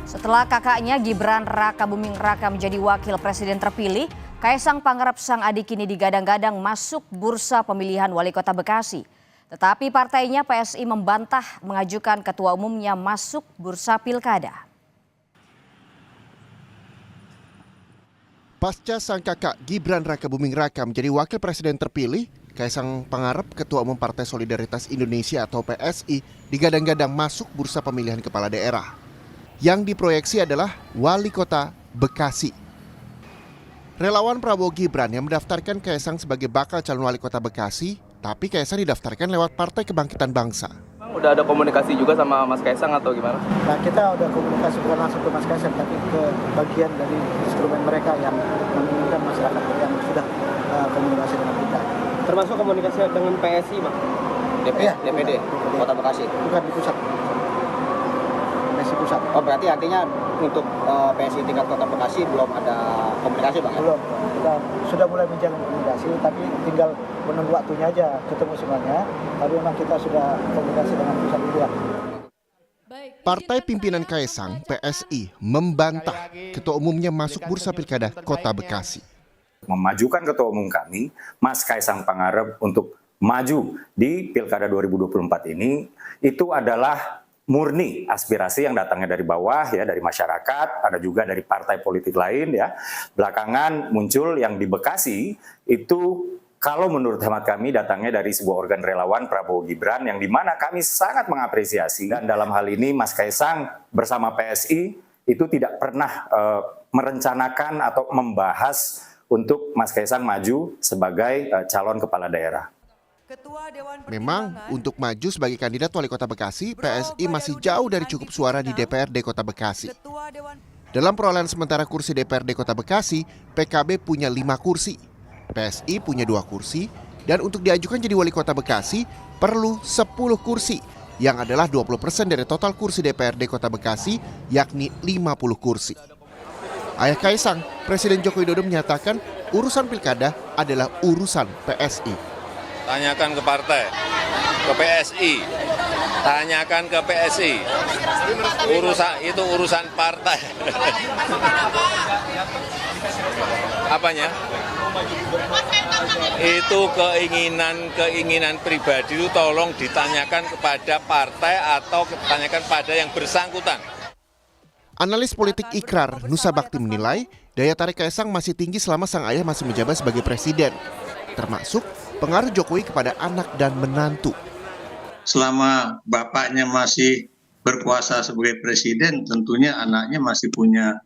Setelah kakaknya Gibran Rakabuming Raka menjadi wakil presiden terpilih, Kaisang Pangarep sang adik kini digadang-gadang masuk bursa pemilihan wali kota Bekasi. Tetapi partainya PSI membantah mengajukan ketua umumnya masuk bursa pilkada. Pasca sang kakak Gibran Rakabuming Raka menjadi wakil presiden terpilih, Kaisang Pangarep, Ketua Umum Partai Solidaritas Indonesia atau PSI, digadang-gadang masuk bursa pemilihan kepala daerah. Yang diproyeksi adalah wali kota Bekasi. Relawan Prabowo Gibran yang mendaftarkan Kaisang sebagai bakal calon wali kota Bekasi, tapi Kaisang didaftarkan lewat Partai Kebangkitan Bangsa. Udah ada komunikasi juga sama Mas Kaisang atau gimana? Nah, kita udah komunikasi bukan langsung ke Mas Kaisang, tapi ke bagian dari instrumen mereka yang menginginkan masyarakat yang sudah komunikasi dengan kita. Termasuk komunikasi dengan PSI, Pak? DPD, Kota Bekasi? Bukan di pusat. PSI pusat. Oh, berarti artinya untuk PSI tingkat Kota Bekasi belum ada komunikasi, Bang? Belum. Kita sudah mulai menjalin komunikasi, tapi tinggal menunggu waktunya aja ketemu semuanya. Tapi memang kita sudah komunikasi dengan pusat juga. Partai pimpinan Kaisang, PSI, membantah ketua umumnya masuk bursa pilkada Kota Bekasi. Memajukan ketua umum kami, Mas Kaisang Pangarep, untuk maju di Pilkada 2024 ini, itu adalah murni aspirasi yang datangnya dari bawah, ya, dari masyarakat, ada juga dari partai politik lain, ya. Belakangan muncul yang di Bekasi, itu kalau menurut hemat kami datangnya dari sebuah organ relawan Prabowo Gibran, yang dimana kami sangat mengapresiasi. Dan dalam hal ini Mas Kaisang bersama PSI itu tidak pernah merencanakan atau membahas untuk Mas Kaisang maju sebagai calon kepala daerah. Memang untuk maju sebagai kandidat wali kota Bekasi, PSI masih jauh dari cukup suara di DPRD Kota Bekasi. Dalam perolehan sementara kursi DPRD Kota Bekasi, PKB punya 5 kursi, PSI punya 2 kursi, dan untuk diajukan jadi wali kota Bekasi perlu 10 kursi, yang adalah 20% dari total kursi DPRD Kota Bekasi, yakni 50 kursi. Ayah Kaisang, Presiden Joko Widodo menyatakan urusan pilkada adalah urusan PSI. Tanyakan ke partai, ke PSI, tanyakan ke PSI. Itu urusan partai. Apanya? Itu keinginan pribadi, itu tolong ditanyakan kepada partai atau ditanyakan pada yang bersangkutan. Analis politik Ikrar Nusa Bakti menilai daya tarik Kaisang masih tinggi selama sang ayah masih menjabat sebagai presiden, termasuk pengaruh Jokowi kepada anak dan menantu. Selama bapaknya masih berkuasa sebagai presiden, tentunya anaknya masih punya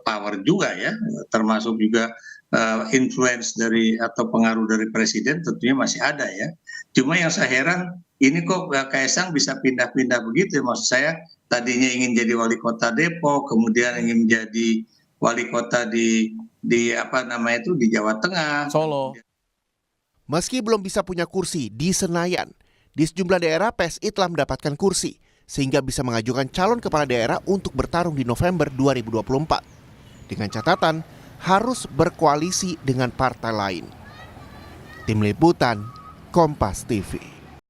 power juga, ya, termasuk juga influence dari atau pengaruh dari presiden tentunya masih ada, ya. Cuma yang saya heran, ini kok Kaisang bisa pindah-pindah begitu, ya. Maksud saya tadinya ingin jadi wali kota Depok, kemudian ingin menjadi wali kota di Jawa Tengah, Solo. Meski belum bisa punya kursi di Senayan, di sejumlah daerah PSI telah mendapatkan kursi, sehingga bisa mengajukan calon kepala daerah untuk bertarung di November 2024. Dengan catatan, harus berkoalisi dengan partai lain. Tim Liputan, Kompas TV.